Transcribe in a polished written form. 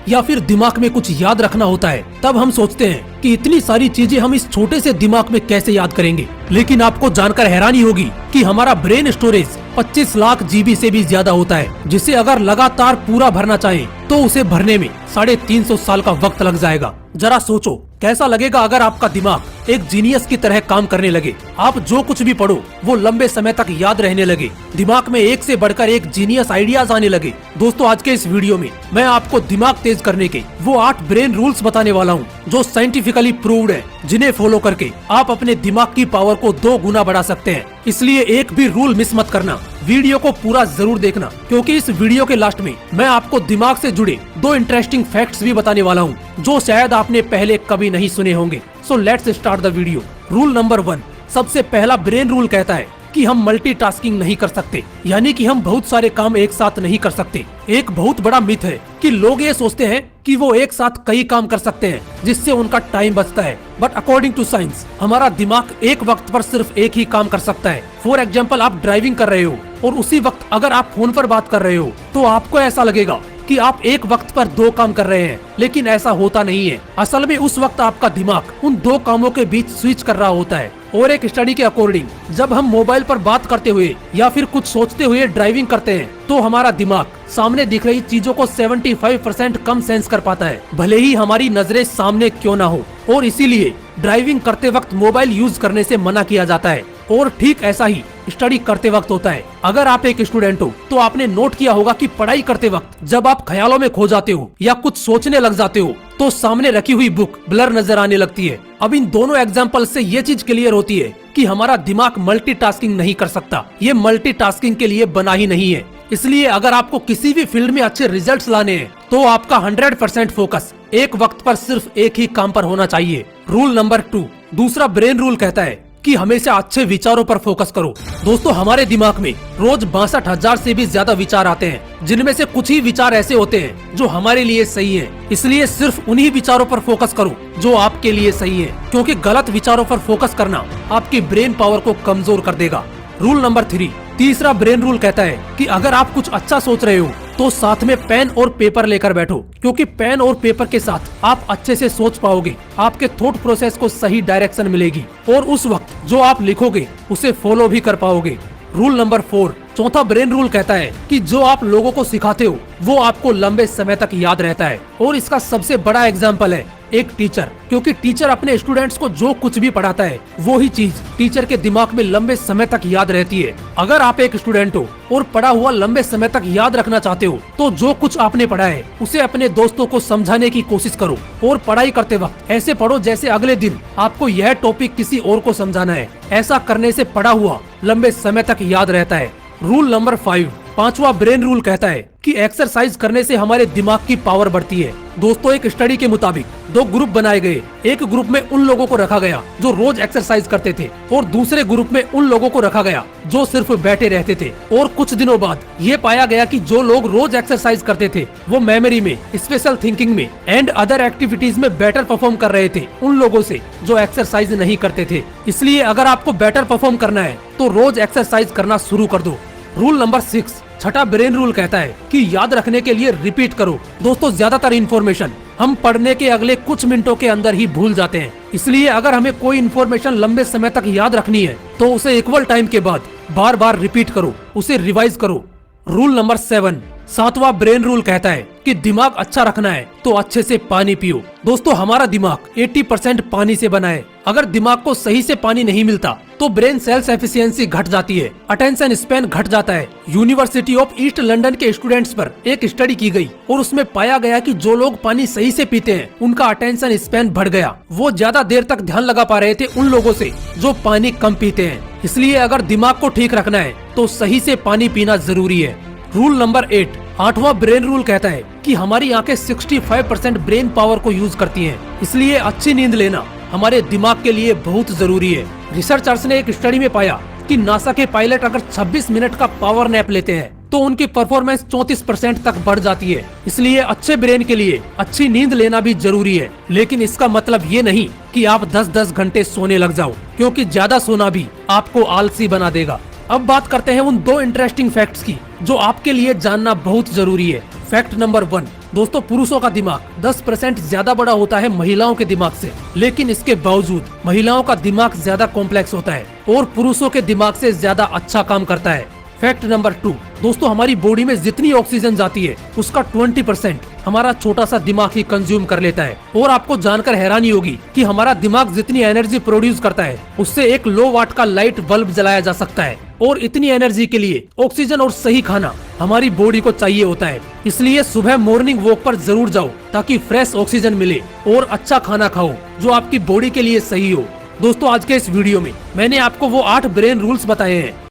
या फिर दिमाग में कुछ याद रखना होता है, तब हम सोचते हैं कि इतनी सारी चीजें हम इस छोटे से दिमाग में कैसे याद करेंगे। लेकिन आपको जानकर हैरानी होगी कि हमारा ब्रेन स्टोरेज 25 लाख जीबी से भी ज्यादा होता है, जिसे अगर लगातार पूरा भरना चाहे तो उसे भरने में 350 साल का वक्त लग जाएगा। जरा सोचो कैसा लगेगा अगर आपका दिमाग एक जीनियस की तरह काम करने लगे। आप जो कुछ भी पढ़ो वो लंबे समय तक याद रहने लगे, दिमाग में एक से बढ़कर एक जीनियस आइडियाज आने लगे। दोस्तों, आज के इस वीडियो में मैं आपको दिमाग तेज करने के वो 8 ब्रेन रूल्स बताने वाला हूँ जो साइंटिफिकली प्रूव्ड है, जिन्हें फॉलो करके आप अपने दिमाग की पावर को 2 गुना बढ़ा सकते हैं। इसलिए एक भी रूल मिस मत करना, वीडियो को पूरा जरूर देखना, क्योंकि इस वीडियो के लास्ट में मैं आपको दिमाग से जुड़े 2 इंटरेस्टिंग फैक्ट्स भी बताने वाला हूँ जो शायद आपने पहले कभी नहीं सुने होंगे। So let's start the video. Rule number 1, सबसे पहला ब्रेन रूल कहता है कि हम मल्टीटास्किंग नहीं कर सकते, यानी कि हम बहुत सारे काम एक साथ नहीं कर सकते। एक बहुत बड़ा मिथ है कि लोग ये सोचते हैं कि वो एक साथ कई काम कर सकते हैं जिससे उनका टाइम बचता है, बट अकॉर्डिंग टू साइंस हमारा दिमाग एक वक्त पर सिर्फ एक ही काम कर सकता है। फॉर एग्जाम्पल, आप ड्राइविंग कर रहे हो और उसी वक्त अगर आप फोन पर बात कर रहे हो तो आपको ऐसा लगेगा कि आप एक वक्त पर 2 काम कर रहे हैं, लेकिन ऐसा होता नहीं है। असल में उस वक्त आपका दिमाग उन 2 कामों के बीच स्विच कर रहा होता है। और एक स्टडी के अकॉर्डिंग जब हम मोबाइल पर बात करते हुए या फिर कुछ सोचते हुए ड्राइविंग करते हैं तो हमारा दिमाग सामने दिख रही चीजों को 75% कम सेंस कर पाता है, भले ही हमारी नजरें सामने क्यों ना हो। और इसीलिए ड्राइविंग करते वक्त मोबाइल यूज करने से मना किया जाता है। और ठीक ऐसा ही स्टडी करते वक्त होता है। अगर आप एक स्टूडेंट हो तो आपने नोट किया होगा कि पढ़ाई करते वक्त जब आप ख्यालों में खो जाते हो या कुछ सोचने लग जाते हो तो सामने रखी हुई बुक ब्लर नजर आने लगती है। अब इन दोनों एग्जाम्पल से ये चीज क्लियर होती है कि हमारा दिमाग मल्टीटास्किंग नहीं कर सकता, ये मल्टीटास्किंग के लिए बना ही नहीं है। इसलिए अगर आपको किसी भी फील्ड में अच्छे रिजल्ट्स लाने हैं तो आपका 100% फोकस एक वक्त पर सिर्फ एक ही काम पर होना चाहिए। रूल नंबर 2, दूसरा ब्रेन रूल कहता है कि हमेशा अच्छे विचारों पर फोकस करो। दोस्तों, हमारे दिमाग में रोज 62,000 से भी ज्यादा विचार आते हैं, जिनमें से कुछ ही विचार ऐसे होते हैं जो हमारे लिए सही हैं। इसलिए सिर्फ उन्हीं विचारों पर फोकस करो जो आपके लिए सही है, क्योंकि गलत विचारों पर फोकस करना आपकी ब्रेन पावर को कमजोर कर देगा। रूल नंबर 3, तीसरा ब्रेन रूल कहता है कि अगर आप कुछ अच्छा सोच रहे हो तो साथ में पेन और पेपर लेकर बैठो, क्योंकि पेन और पेपर के साथ आप अच्छे से सोच पाओगे, आपके थॉट प्रोसेस को सही डायरेक्शन मिलेगी और उस वक्त जो आप लिखोगे उसे फॉलो भी कर पाओगे। रूल नंबर 4, चौथा ब्रेन रूल कहता है कि जो आप लोगों को सिखाते हो वो आपको लंबे समय तक याद रहता है। और इसका सबसे बड़ा एग्जाम्पल है एक टीचर, क्योंकि टीचर अपने स्टूडेंट्स को जो कुछ भी पढ़ाता है वो ही चीज टीचर के दिमाग में लंबे समय तक याद रहती है। अगर आप एक स्टूडेंट हो और पढ़ा हुआ लंबे समय तक याद रखना चाहते हो तो जो कुछ आपने पढ़ा है उसे अपने दोस्तों को समझाने की कोशिश करो और पढ़ाई करते वक्त ऐसे पढ़ो जैसे अगले दिन आपको यह टॉपिक किसी और को समझाना है। ऐसा करने से पढ़ा हुआ लंबे समय तक याद रहता है। रूल नंबर 5, पांचवा ब्रेन रूल कहता है कि एक्सरसाइज करने से हमारे दिमाग की पावर बढ़ती है। दोस्तों, एक स्टडी के मुताबिक 2 ग्रुप बनाए गए। एक ग्रुप में उन लोगों को रखा गया जो रोज एक्सरसाइज करते थे और दूसरे ग्रुप में उन लोगों को रखा गया जो सिर्फ बैठे रहते थे। और कुछ दिनों बाद ये पाया गया कि जो लोग रोज एक्सरसाइज करते थे वो मेमोरी में, स्पेशल थिंकिंग में एंड अदर एक्टिविटीज में बेटर परफॉर्म कर रहे थे उन लोगों से जो एक्सरसाइज नहीं करते थे। इसलिए अगर आपको बेटर परफॉर्म करना है तो रोज एक्सरसाइज करना शुरू कर दो। रूल नंबर 6, छठा ब्रेन रूल कहता है कि याद रखने के लिए रिपीट करो। दोस्तों, ज्यादातर इन्फॉर्मेशन हम पढ़ने के अगले कुछ मिनटों के अंदर ही भूल जाते हैं। इसलिए अगर हमें कोई इन्फॉर्मेशन लंबे समय तक याद रखनी है तो उसे इक्वल टाइम के बाद बार बार रिपीट करो, उसे रिवाइज करो। रूल नंबर 7, सातवां ब्रेन रूल कहता है कि दिमाग अच्छा रखना है तो अच्छे से पानी पियो। दोस्तों, हमारा दिमाग 80% पानी से बना है। अगर दिमाग को सही से पानी नहीं मिलता तो ब्रेन सेल्स एफिशिएंसी घट जाती है, अटेंशन स्पैन घट जाता है। यूनिवर्सिटी ऑफ ईस्ट लंदन के स्टूडेंट्स पर एक स्टडी की गई और उसमें पाया गया कि जो लोग पानी सही से पीते हैं उनका अटेंशन स्पैन बढ़ गया। वो ज्यादा देर तक ध्यान लगा पा रहे थे उन लोगों से जो पानी कम पीते हैं। इसलिए अगर दिमाग को ठीक रखना है तो सही से पानी पीना जरूरी है। रूल नंबर 8, आठवां ब्रेन रूल कहता है कि हमारी आंखें 65% ब्रेन पावर को यूज करती हैं। इसलिए अच्छी नींद लेना हमारे दिमाग के लिए बहुत जरूरी है। रिसर्चर्स ने एक स्टडी में पाया कि नासा के पायलट अगर 26 मिनट का पावर नैप लेते हैं तो उनकी परफॉर्मेंस 34% तक बढ़ जाती है। इसलिए अच्छे ब्रेन के लिए अच्छी नींद लेना भी जरूरी है। लेकिन इसका मतलब ये नहीं कि आप 10-10 घंटे सोने लग जाओ, क्योंकि ज्यादा सोना भी आपको आलसी बना देगा। अब बात करते हैं उन 2 इंटरेस्टिंग फैक्ट्स की जो आपके लिए जानना बहुत जरूरी है। फैक्ट नंबर 1, दोस्तों पुरुषों का दिमाग 10% ज्यादा बड़ा होता है महिलाओं के दिमाग से, लेकिन इसके बावजूद महिलाओं का दिमाग ज्यादा कॉम्प्लेक्स होता है और पुरुषों के दिमाग से ज्यादा अच्छा काम करता है। फैक्ट नंबर 2, दोस्तों हमारी बॉडी में जितनी ऑक्सीजन जाती है उसका 20% हमारा छोटा सा दिमाग ही कंज्यूम कर लेता है। और आपको जानकर हैरानी होगी कि हमारा दिमाग जितनी एनर्जी प्रोड्यूस करता है उससे एक लो वाट का लाइट बल्ब जलाया जा सकता है। और इतनी एनर्जी के लिए ऑक्सीजन और सही खाना हमारी बॉडी को चाहिए होता है। इसलिए सुबह मॉर्निंग वॉक पर जरूर जाओ ताकि फ्रेश ऑक्सीजन मिले और अच्छा खाना खाओ जो आपकी बॉडी के लिए सही हो। दोस्तों आज के इस वीडियो में मैंने आपको वो 8 ब्रेन रूल्स बताए हैं